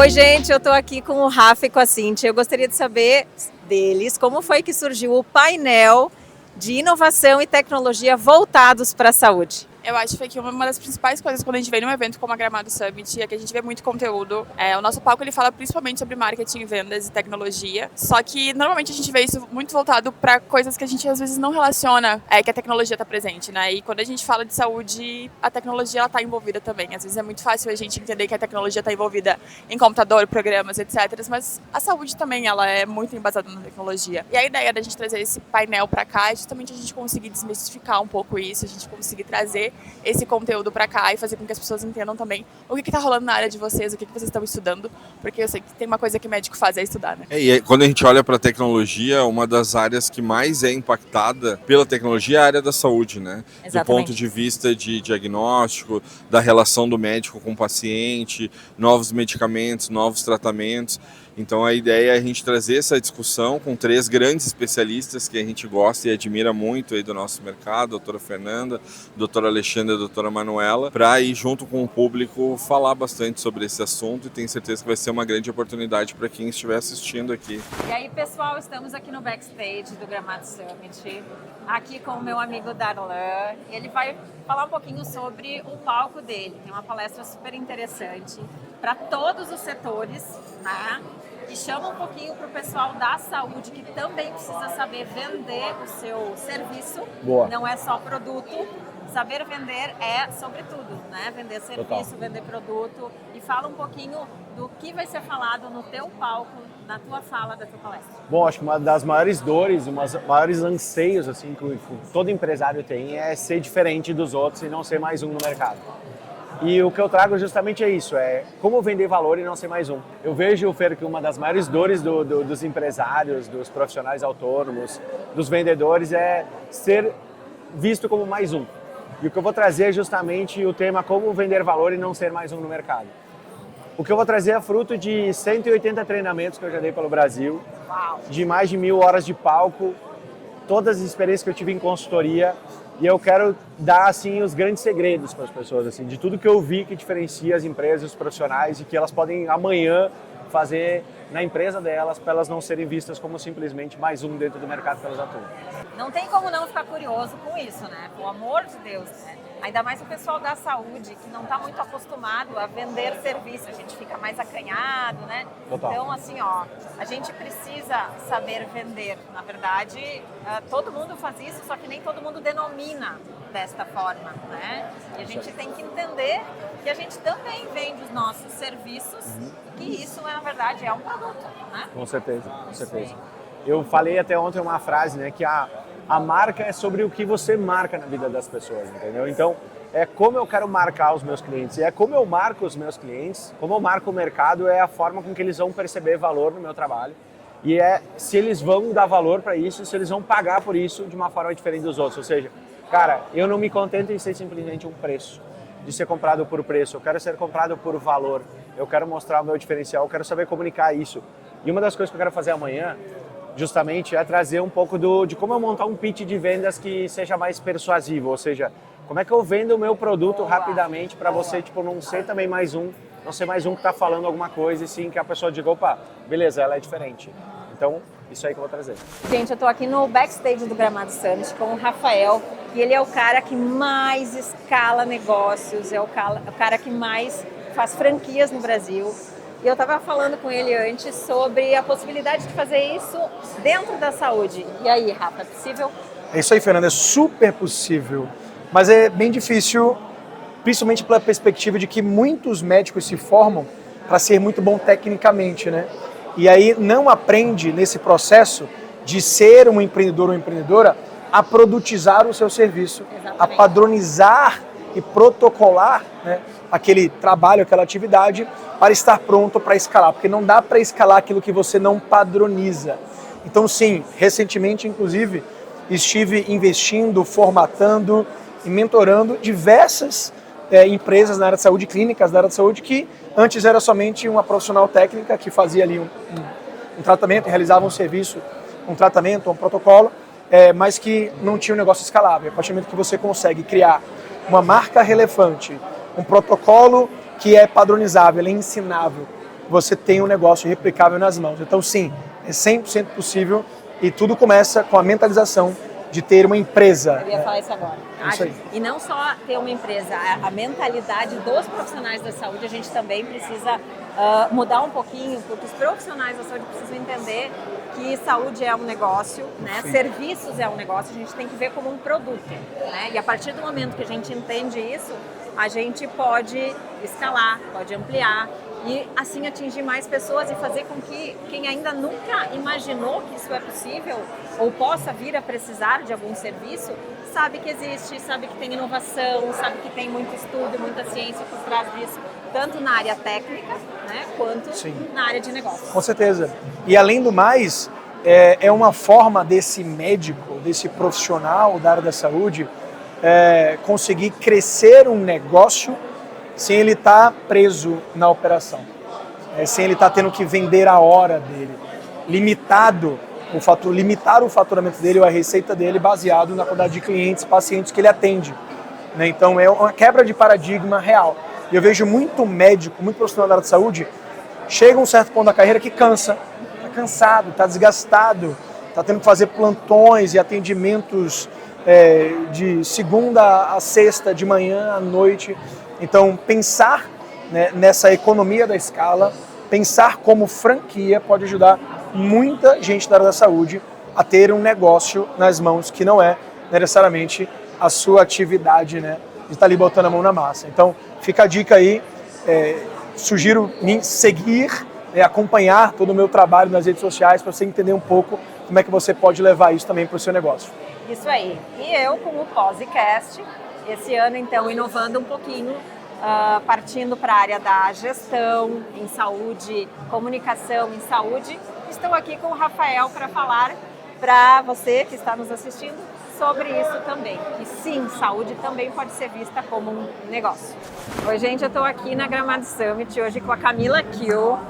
Oi, gente, eu estou aqui com o Rafa e com a Cíntia. Eu gostaria de saber deles como foi que surgiu o painel de inovação e tecnologia voltados para a saúde. Eu acho que uma das principais coisas quando a gente vem num evento como a Gramado Summit é que a gente vê muito conteúdo. O nosso palco ele fala principalmente sobre marketing, vendas e tecnologia. Só que normalmente a gente vê isso muito voltado para coisas que a gente às vezes não relaciona que a tecnologia está presente, né? E quando a gente fala de saúde, a tecnologia ela está envolvida também. Às vezes é muito fácil a gente entender que a tecnologia está envolvida em computador, programas, etc. Mas a saúde também ela é muito embasada na tecnologia. E a ideia da gente trazer esse painel para cá é justamente a gente conseguir desmistificar um pouco isso, a gente conseguir trazer esse conteúdo para cá e fazer com que as pessoas entendam também o que está rolando na área de vocês, o que vocês estão estudando, porque eu sei que tem uma coisa que médico faz é estudar, né? E quando a gente olha para a tecnologia, uma das áreas que mais é impactada pela tecnologia é a área da saúde, né? Exatamente. Do ponto de vista de diagnóstico, da relação do médico com o paciente, novos medicamentos, novos tratamentos. Então a ideia é a gente trazer essa discussão com 3 grandes especialistas que a gente gosta e admira muito aí do nosso mercado, a doutora Fernanda, a doutora Alexandra e a doutora Manuela, para ir junto com o público falar bastante sobre esse assunto e tenho certeza que vai ser uma grande oportunidade para quem estiver assistindo aqui. E aí, pessoal, estamos aqui no backstage do Gramado Summit, aqui com o meu amigo Darlan. Ele vai falar um pouquinho sobre o palco dele. Tem uma palestra super interessante para todos os setores, né? E chama um pouquinho para o pessoal da saúde que também precisa saber vender o seu serviço. Boa. Não é só produto. Saber vender é sobre tudo, né? Vender serviço, Total. vender produto. E fala um pouquinho do que vai ser falado no teu palco, na tua fala da tua palestra. Bom, acho que uma das maiores dores, uma dos maiores anseios assim, que todo empresário tem é ser diferente dos outros e não ser mais um no mercado. E o que eu trago justamente é isso, é como vender valor e não ser mais um. Eu vejo, Fer, que uma das maiores dores dos empresários, dos profissionais autônomos, dos vendedores é ser visto como mais um. E o que eu vou trazer é justamente o tema como vender valor e não ser mais um no mercado. O que eu vou trazer é fruto de 180 treinamentos que eu já dei pelo Brasil, de mais de 1000 horas de palco, todas as experiências que eu tive em consultoria, e eu quero dar assim os grandes segredos para as pessoas, assim, de tudo que eu vi que diferencia as empresas, os profissionais e que elas podem amanhã fazer na empresa delas para elas não serem vistas como simplesmente mais um dentro do mercado que elas atuam. Não tem como não ficar curioso com isso, né? Pelo amor de Deus, né? Ainda mais o pessoal da saúde, que não está muito acostumado a vender serviço, a gente fica mais acanhado, né? Total. Então, assim, ó, a gente precisa saber vender. Na verdade, todo mundo faz isso, só que nem todo mundo denomina desta forma, né? E a gente tem que entender que a gente também vende os nossos serviços, que isso, na verdade, é um produto, né? Com certeza, com certeza. Eu falei até ontem uma frase, né, que a marca é sobre o que você marca na vida das pessoas, entendeu? Então, é como eu quero marcar os meus clientes, e é como eu marco os meus clientes, como eu marco o mercado, é a forma com que eles vão perceber valor no meu trabalho, e é se eles vão dar valor para isso, se eles vão pagar por isso de uma forma diferente dos outros. Ou seja, cara, eu não me contento em ser simplesmente um preço, de ser comprado por preço, eu quero ser comprado por valor, eu quero mostrar o meu diferencial, eu quero saber comunicar isso. E uma das coisas que eu quero fazer amanhã, justamente, é trazer um pouco de como eu montar um pitch de vendas que seja mais persuasivo, ou seja, como é que eu vendo o meu produto rapidamente para você, tipo, não ser também mais um, não ser mais um que está falando alguma coisa, e sim que a pessoa diga, opa, beleza, ela é diferente. Então, isso aí que eu vou trazer. Gente, eu tô aqui no backstage do Gramado Summit com o Rafael, e ele é o cara que mais escala negócios, é o cara que mais faz franquias no Brasil. E eu estava falando com ele antes sobre a possibilidade de fazer isso dentro da saúde. E aí, Rafa, é possível? É isso aí, Fernanda, é super possível, mas é bem difícil, principalmente pela perspectiva de que muitos médicos se formam para ser muito bom tecnicamente, né? E aí não aprende nesse processo de ser um empreendedor ou empreendedora a produtizar o seu serviço, a padronizar e protocolar, né, aquele trabalho, aquela atividade para estar pronto para escalar, porque não dá para escalar aquilo que você não padroniza. Então sim, recentemente inclusive estive investindo, formatando e mentorando diversas empresas na área de saúde, clínicas da área de saúde, que antes era somente uma profissional técnica que fazia ali um tratamento, realizava um serviço, um tratamento, um protocolo, mas que não tinha um negócio escalável. A partir do momento que você consegue criar uma marca relevante, um protocolo que é padronizável, é ensinável, você tenha um negócio replicável nas mãos. Então, sim, é 100% possível e tudo começa com a mentalização de ter uma empresa. Eu ia falar isso agora. Isso aí. E não só ter uma empresa, a mentalidade dos profissionais da saúde, a gente também precisa mudar um pouquinho, porque os profissionais da saúde precisam entender que saúde é um negócio, né? Serviços é um negócio, a gente tem que ver como um produto, né? E a partir do momento que a gente entende isso, a gente pode escalar, pode ampliar e assim atingir mais pessoas e fazer com que quem ainda nunca imaginou que isso é possível ou possa vir a precisar de algum serviço, sabe que existe, sabe que tem inovação, sabe que tem muito estudo, muita ciência por trás disso, tanto na área técnica, né, quanto na área de negócio. Com certeza. E além do mais, é uma forma desse médico, desse profissional da área da saúde, conseguir crescer um negócio sem ele estar preso na operação, sem ele estar tendo que vender a hora dele, limitar o faturamento dele ou a receita dele baseado na quantidade de clientes, pacientes que ele atende, né? Então é uma quebra de paradigma real. E eu vejo muito médico, muito profissional da área de saúde, chega a um certo ponto da carreira que cansa, está cansado, está desgastado, está tendo que fazer plantões e atendimentos de segunda a sexta, de manhã à noite. Então, pensar, né, nessa economia da escala, pensar como franquia pode ajudar muita gente da área da saúde a ter um negócio nas mãos que não é necessariamente a sua atividade, né, de estar ali botando a mão na massa. Então, fica a dica aí, sugiro me seguir, acompanhar todo o meu trabalho nas redes sociais para você entender um pouco como é que você pode levar isso também para o seu negócio. Isso aí. E eu, com o Posicast, esse ano, então, inovando um pouquinho, partindo para a área da gestão em saúde, comunicação em saúde, estou aqui com o Rafael para falar para você que está nos assistindo sobre isso também. E sim, saúde também pode ser vista como um negócio. Oi, gente, eu estou aqui na Gramado Summit hoje com a Camila Kiel,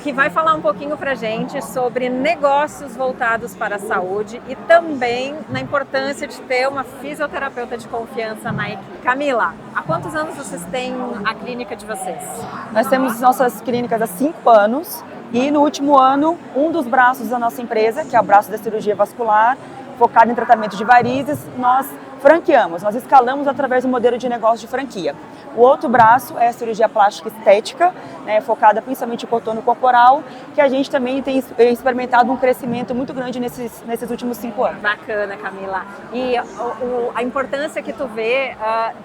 que vai falar um pouquinho pra gente sobre negócios voltados para a saúde e também na importância de ter uma fisioterapeuta de confiança na equipe. Camila, há quantos anos vocês têm a clínica de vocês? Nós temos nossas clínicas há 5 anos e no último ano, um dos braços da nossa empresa, que é o braço da cirurgia vascular, focado em tratamento de varizes, nós franqueamos, nós escalamos através do modelo de negócio de franquia. O outro braço é a cirurgia plástica estética, né, focada principalmente em contorno corporal, que a gente também tem experimentado um crescimento muito grande nesses últimos 5 anos. Bacana, Camila. E a importância que tu vê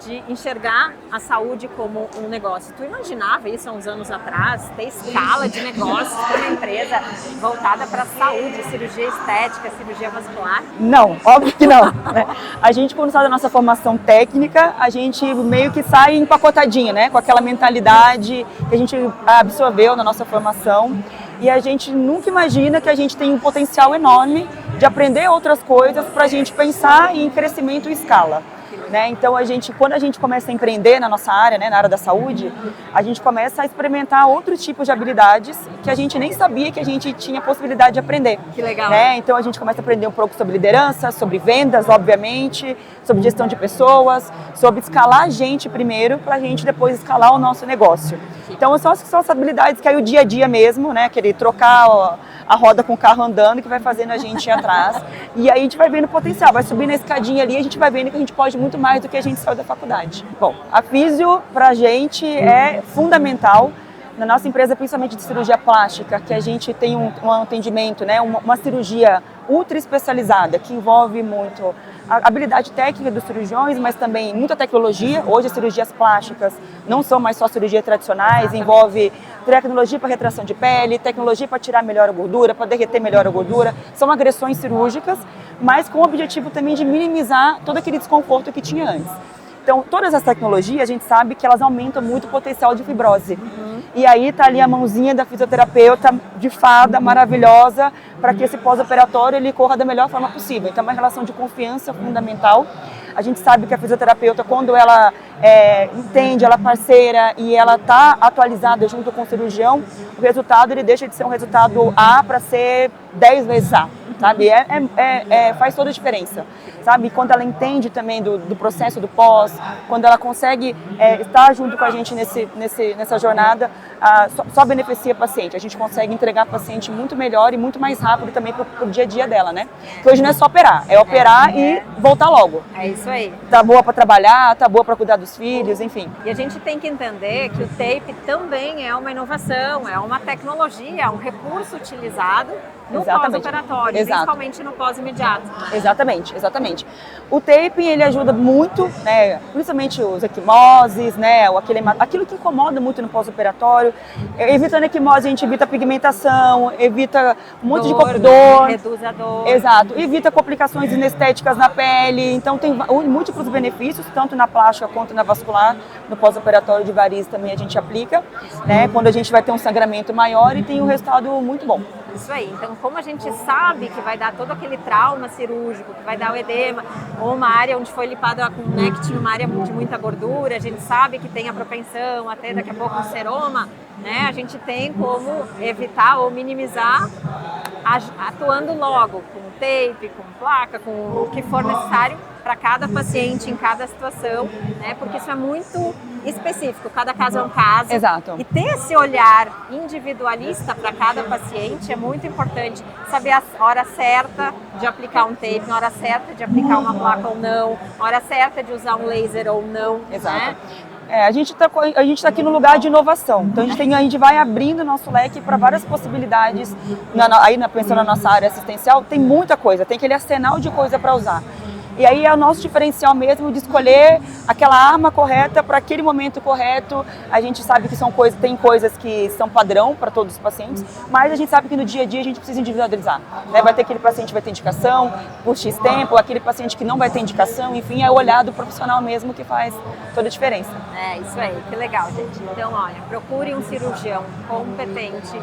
de enxergar a saúde como um negócio. Tu imaginava isso há uns anos atrás? Ter escala de negócios para uma empresa voltada para a saúde, cirurgia estética, cirurgia vascular? Não, óbvio que não. Né? A gente, quando sai da nossa formação técnica, a gente meio que sai empacotadinho, né? Com aquela mentalidade que a gente absorveu na nossa formação. E a gente nunca imagina que a gente tem um potencial enorme de aprender outras coisas para a gente pensar em crescimento em escala. Né? Então, quando a gente começa a empreender na nossa área, né, na área da saúde, a gente começa a experimentar outros tipos de habilidades que a gente nem sabia que a gente tinha possibilidade de aprender. Que legal. Né? Então, a gente começa a aprender um pouco sobre liderança, sobre vendas, obviamente, sobre gestão de pessoas, sobre escalar a gente primeiro, para a gente depois escalar o nosso negócio. Então, são as habilidades que aí o dia a dia mesmo, né, aquele trocar a roda com o carro andando, que vai fazendo a gente ir atrás. E aí a gente vai vendo o potencial, vai subindo a escadinha ali, a gente vai vendo que a gente pode muito mais do que a gente saiu da faculdade. Bom, a físio pra gente é fundamental. Na nossa empresa, principalmente de cirurgia plástica, que a gente tem um atendimento, né, uma cirurgia ultra especializada, que envolve muito a habilidade técnica dos cirurgiões, mas também muita tecnologia. Hoje as cirurgias plásticas não são mais só cirurgias tradicionais, envolve tecnologia para retração de pele, tecnologia para tirar melhor a gordura, para derreter melhor a gordura. São agressões cirúrgicas, mas com o objetivo também de minimizar todo aquele desconforto que tinha antes. Então, todas as tecnologias, a gente sabe que elas aumentam muito o potencial de fibrose. E aí está ali a mãozinha da fisioterapeuta de fada, maravilhosa, para que esse pós-operatório ele corra da melhor forma possível. Então, é uma relação de confiança fundamental. A gente sabe que a fisioterapeuta, quando ela entende, ela é parceira e ela está atualizada junto com o cirurgião, o resultado ele deixa de ser um resultado A para ser 10 vezes A, sabe? Faz toda a diferença, sabe? Quando ela entende também do processo do pós, quando ela consegue estar junto com a gente nessa jornada, só beneficia a paciente. A gente consegue entregar a paciente muito melhor e muito mais rápido também pro dia a dia dela, né? Porque hoje não é só operar, é operar e voltar logo. É isso aí. Tá boa para trabalhar, tá boa para cuidar dos filhos, enfim. E a gente tem que entender que o tape também é uma inovação, é uma tecnologia, é um recurso utilizado no pós-operatório, principalmente no pós-imediato. Exatamente. O tape, ele ajuda muito, né, principalmente os equimoses, né, aquilo que incomoda muito no pós-operatório. Evitando equimose, a gente evita pigmentação, evita um monte de dor. Reduz a dor. Exato. Evita complicações inestéticas na pele. Então, tem múltiplos benefícios, tanto na plástica quanto na vascular. No pós-operatório de varizes também a gente aplica, né, quando a gente vai ter um sangramento maior e tem um resultado muito bom. Isso aí. Então, como a gente sabe que vai dar todo aquele trauma cirúrgico, que vai dar o edema, ou uma área onde foi lipada com, né, que tinha uma área de muita gordura, a gente sabe que tem a propensão até daqui a pouco um seroma, né? A gente tem como evitar ou minimizar atuando logo, com tape, com placa, com o que for necessário para cada paciente em cada situação, né? Porque isso é muito específico, cada caso é um caso. Exato. E ter esse olhar individualista para cada paciente é muito importante. Saber a hora certa de aplicar um tape, a hora certa de aplicar uma placa ou não, a hora certa de usar um laser ou não. Exato. Né? A gente tá aqui no lugar de inovação, então a gente vai abrindo nosso leque para várias possibilidades. Pensando na nossa área assistencial, tem muita coisa, tem aquele arsenal de coisa para usar. E aí é o nosso diferencial mesmo de escolher aquela arma correta para aquele momento correto. A gente sabe que tem coisas que são padrão para todos os pacientes, mas a gente sabe que no dia a dia a gente precisa individualizar, né? Vai ter aquele paciente que vai ter indicação por X tempo, aquele paciente que não vai ter indicação, enfim, é o olhar do profissional mesmo que faz toda a diferença. É isso aí, que legal, gente. Então, olha, procure um cirurgião competente,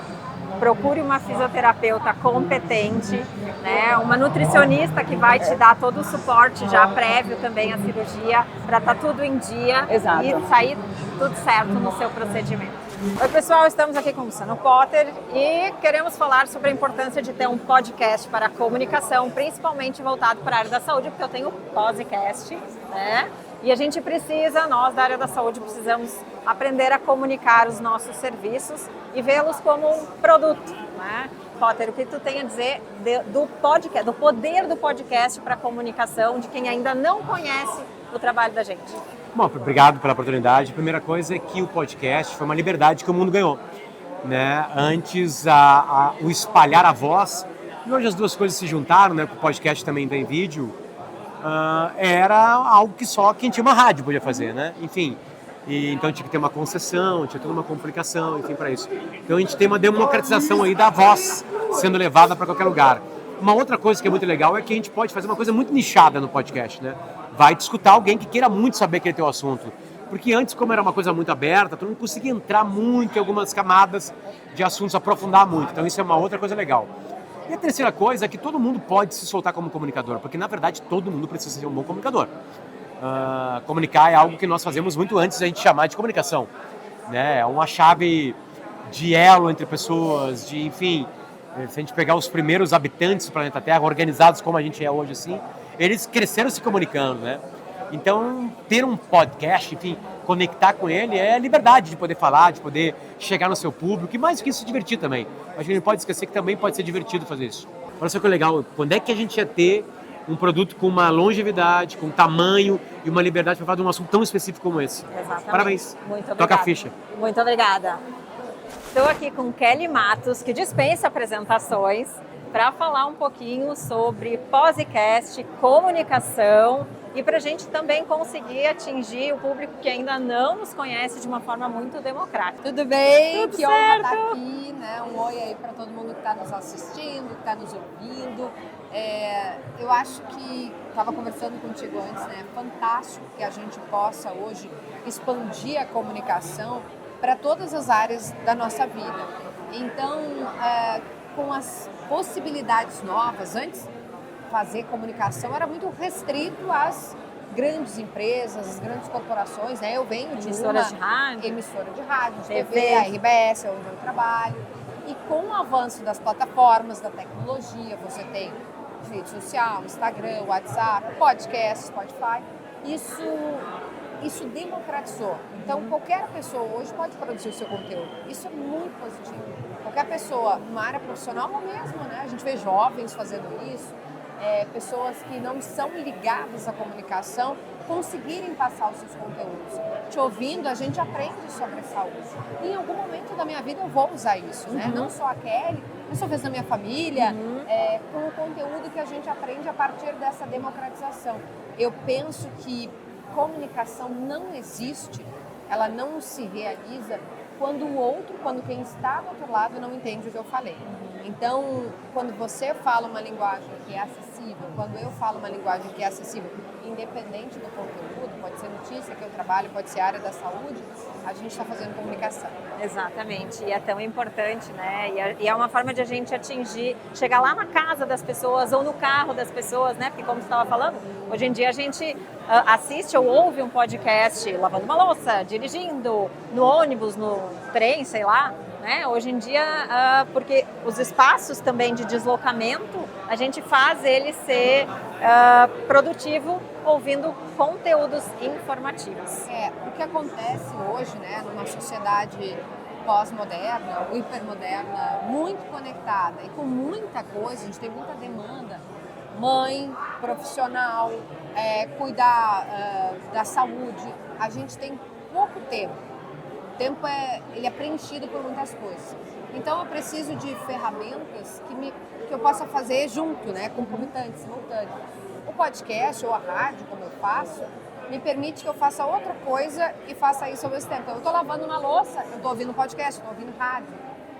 procure uma fisioterapeuta competente, né? Uma nutricionista que vai te dar todo o suporte já prévio também à cirurgia, para estar tudo em dia. Exato. E sair tudo certo no seu procedimento. Oi pessoal, estamos aqui com o Luciano Potter e queremos falar sobre a importância de ter um podcast para a comunicação, principalmente voltado para a área da saúde, porque eu tenho podcast, né? E a gente precisa, nós da área da saúde, precisamos aprender a comunicar os nossos serviços e vê-los como um produto, né? Potter, o que tu tem a dizer do podcast, do poder do podcast para a comunicação, de quem ainda não conhece o trabalho da gente? Bom, obrigado pela oportunidade. A primeira coisa é que o podcast foi uma liberdade que o mundo ganhou, né? Antes, o espalhar a voz, e hoje as duas coisas se juntaram, né? O podcast também tem vídeo. Era algo que só quem tinha uma rádio podia fazer, né? Enfim, então tinha que ter uma concessão, tinha toda uma complicação, enfim, para isso. Então a gente tem uma democratização aí da voz sendo levada para qualquer lugar. Uma outra coisa que é muito legal é que a gente pode fazer uma coisa muito nichada no podcast, né? Vai te escutar alguém que queira muito saber aquele teu assunto. Porque antes, como era uma coisa muito aberta, tu não conseguia entrar muito em algumas camadas de assuntos, aprofundar muito. Então isso é uma outra coisa legal. E a terceira coisa é que todo mundo pode se soltar como comunicador, porque na verdade todo mundo precisa ser um bom comunicador. Comunicar é algo que nós fazemos muito antes da gente chamar de comunicação, né? É uma chave de elo entre pessoas, enfim, se a gente pegar os primeiros habitantes do planeta Terra, organizados como a gente é hoje, assim, eles cresceram se comunicando, né? Então, ter um podcast, enfim, conectar com ele é a liberdade de poder falar, de poder chegar no seu público e mais do que isso, se divertir também. A gente não pode esquecer que também pode ser divertido fazer isso. Olha só que legal, quando é que a gente ia ter um produto com uma longevidade, com tamanho e uma liberdade para falar de um assunto tão específico como esse? Exatamente. Parabéns. Muito obrigada. Toca a ficha. Muito obrigada. Estou aqui com Kelly Matos, que dispensa apresentações, para falar um pouquinho sobre podcast, comunicação e para a gente também conseguir atingir o público que ainda não nos conhece de uma forma muito democrática. Tudo bem? Tudo que honra certo. estar aqui, né? Um oi aí para todo mundo que está nos assistindo, que está nos ouvindo. Eu acho que, estava conversando contigo antes, né? É fantástico que a gente possa hoje expandir a comunicação para todas as áreas da nossa vida. Então, com as possibilidades novas, antes fazer comunicação era muito restrito às grandes empresas, às grandes corporações, né? Eu venho de Emissora uma de rádio, emissora de rádio, TV, a RBS, onde eu trabalho. E com o avanço das plataformas, da tecnologia, você tem rede social, Instagram, WhatsApp, podcast, Spotify, isso democratizou. Então, qualquer pessoa hoje pode produzir o seu conteúdo. Isso é muito positivo. Qualquer pessoa, numa área profissional ou mesmo, né? A gente vê jovens fazendo isso, pessoas que não são ligadas à comunicação conseguirem passar os seus conteúdos. Te ouvindo, a gente aprende sobre saúde. E em algum momento da minha vida eu vou usar isso, né? Não só a Kelly, mas talvez na minha família, com o conteúdo que a gente aprende a partir dessa democratização. Eu penso que comunicação não existe, ela não se realiza quando quem está do outro lado não entende o que eu falei. Então, quando você fala uma linguagem que é acessível, quando eu falo uma linguagem que é acessível, independente do conteúdo, pode ser notícia que eu trabalho, pode ser área da saúde, a gente está fazendo comunicação. Exatamente, e é tão importante, né? E é uma forma de a gente atingir, chegar lá na casa das pessoas ou no carro das pessoas, né? Porque como você estava falando, hoje em dia a gente assiste ou ouve um podcast lavando uma louça, dirigindo, no ônibus, no trem, sei lá, né? Hoje em dia, porque os espaços também de deslocamento, a gente faz ele ser produtivo ouvindo conteúdos informativos. O que acontece hoje, né, numa sociedade pós-moderna, ou hipermoderna, muito conectada e com muita coisa, a gente tem muita demanda, mãe, profissional, cuidar da saúde, a gente tem pouco tempo. O tempo ele é preenchido por muitas coisas. Então eu preciso de ferramentas que eu possa fazer junto, né, concomitante, simultâneo. O podcast ou a rádio, como eu faço, me permite que eu faça outra coisa e faça isso ao mesmo tempo. Eu estou lavando uma louça, eu estou ouvindo podcast, estou ouvindo rádio.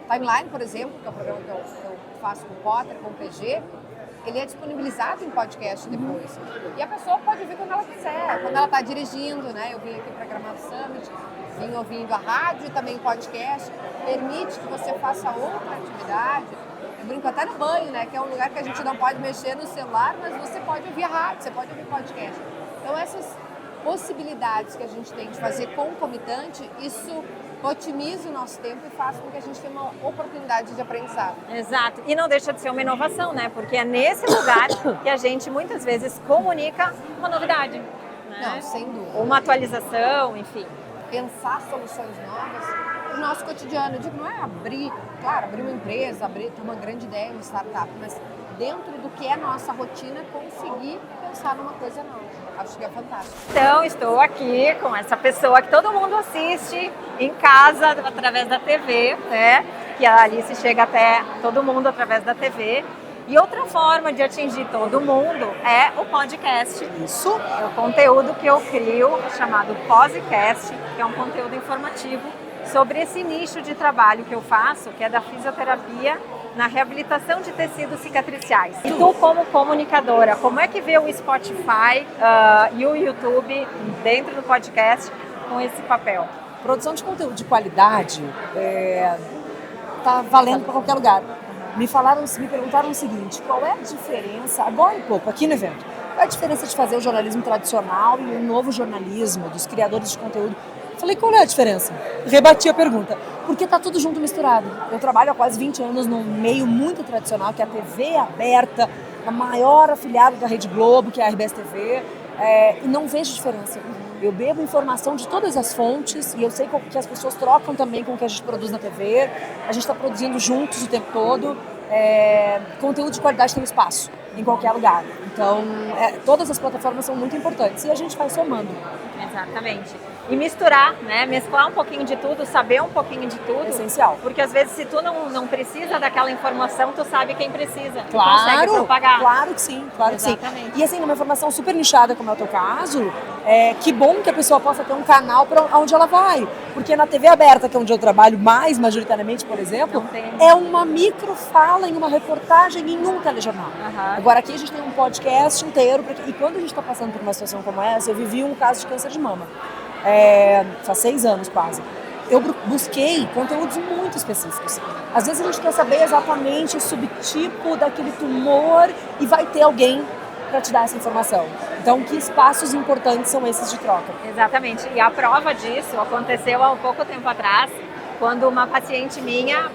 Timeline, por exemplo, que é o programa que eu faço com o Potter, com o PG, ele é disponibilizado em podcast depois. E a pessoa pode ouvir quando ela quiser, quando ela está dirigindo, né? Eu vim aqui para Gramado Summit, vim ouvindo a rádio e também podcast. Permite que você faça outra atividade. Eu brinco até no banho, né? Que é um lugar que a gente não pode mexer no celular, mas você pode ouvir a rádio, você pode ouvir podcast. Então essas possibilidades que a gente tem de fazer concomitante, isso otimiza o nosso tempo e faz com que a gente tenha uma oportunidade de aprendizado. Exato. E não deixa de ser uma inovação, né? Porque é nesse lugar que a gente muitas vezes comunica uma novidade. Né? Não, sem dúvida. Uma atualização, enfim. Pensar soluções novas para o nosso cotidiano. Eu digo, não é abrir uma empresa, ter uma grande ideia, uma startup, mas dentro do que é nossa rotina, conseguir pensar numa coisa nova. Acho que é fantástico. Então, estou aqui com essa pessoa que todo mundo assiste em casa, através da TV, né? Que a Alice chega até todo mundo através da TV. E outra forma de atingir todo mundo é o podcast. Isso. É o conteúdo que eu crio, chamado Posicast, que é um conteúdo informativo sobre esse nicho de trabalho que eu faço, que é da fisioterapia na reabilitação de tecidos cicatriciais. E tu, como comunicadora, como é que vê o Spotify e o YouTube dentro do podcast com esse papel? Produção de conteúdo de qualidade tá valendo para qualquer lugar. Me perguntaram o seguinte, qual é a diferença, agora um pouco, aqui no evento, qual é a diferença de fazer o jornalismo tradicional e o novo jornalismo dos criadores de conteúdo? Falei, qual é a diferença? Rebati a pergunta. Porque tá tudo junto misturado. Eu trabalho há quase 20 anos num meio muito tradicional, que é a TV aberta, a maior afiliada da Rede Globo, que é a RBS TV, e não vejo diferença. Eu bebo informação de todas as fontes e eu sei que as pessoas trocam também com o que a gente produz na TV. A gente está produzindo juntos o tempo todo. Conteúdo de qualidade tem espaço em qualquer lugar. Então, todas as plataformas são muito importantes e a gente vai somando. Exatamente. E misturar, né? Mesclar um pouquinho de tudo, saber um pouquinho de tudo. É essencial. Porque às vezes se tu não precisa daquela informação, tu sabe quem precisa. Claro, consegue propagar. Claro que sim, claro que sim. Exatamente. E assim, numa informação super nichada, como é o teu caso, que bom que a pessoa possa ter um canal para onde ela vai. Porque na TV aberta, que é onde eu trabalho mais majoritariamente, por exemplo, é uma microfala em uma reportagem em um telejornal. Agora aqui a gente tem um podcast inteiro, e quando a gente está passando por uma situação como essa, eu vivi um caso de câncer de mama. Faz 6 anos quase. Eu busquei conteúdos muito específicos. Às vezes a gente quer saber exatamente o subtipo daquele tumor e vai ter alguém para te dar essa informação. Então, que espaços importantes são esses de troca? Exatamente. E a prova disso aconteceu há um pouco tempo atrás. quando uma paciente minha,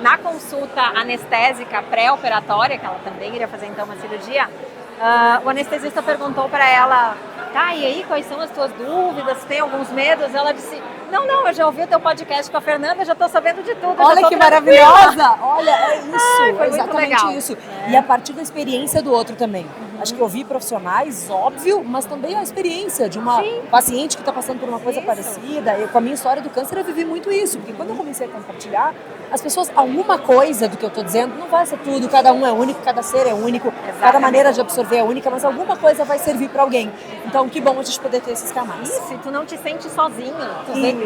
na consulta anestésica pré-operatória, que ela também iria fazer então uma cirurgia, o anestesista perguntou para ela, tá, e aí, quais são as tuas dúvidas? Tem alguns medos? Ela disse, não, eu já ouvi o teu podcast com a Fernanda, já estou sabendo de tudo. Olha que maravilhosa! Olha, é isso, foi é muito exatamente legal. isso. E a partir da experiência do outro também. Acho que ouvir profissionais, óbvio, mas também a experiência de uma paciente que está passando por uma coisa parecida. Eu, com a minha história do câncer, eu vivi muito isso, porque quando eu comecei a compartilhar, as pessoas, alguma coisa do que eu estou dizendo, não vai ser tudo, cada um é único, cada ser é único, cada maneira de absorver é única, mas alguma coisa vai servir para alguém. Então, que bom a gente poder ter esses canais. Isso, e tu não te sente sozinho,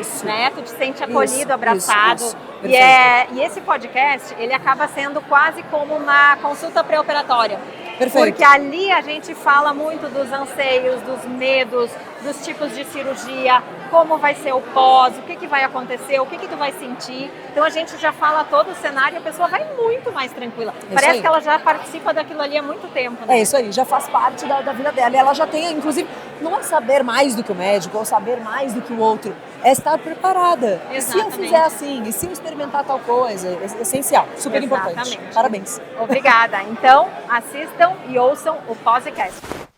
Isso. né? Tu te sente acolhido, abraçado. Isso. E esse podcast, ele acaba sendo quase como uma consulta pré-operatória. Perfeito. Porque ali a gente fala muito dos anseios, dos medos, dos tipos de cirurgia, como vai ser o pós, o que vai acontecer, o que tu vai sentir. Então a gente já fala todo o cenário e a pessoa vai muito mais tranquila. Parece aí. que ela já participa daquilo ali há muito tempo, né? É isso aí, já faz parte da vida dela. E ela já tem, inclusive, não é saber mais do que o médico ou saber mais do que o outro, é estar preparada. E se eu fizer assim, e se eu experimentar tal coisa, é essencial, super importante. Exatamente. Parabéns. Obrigada. Então, assistam e ouçam o podcast.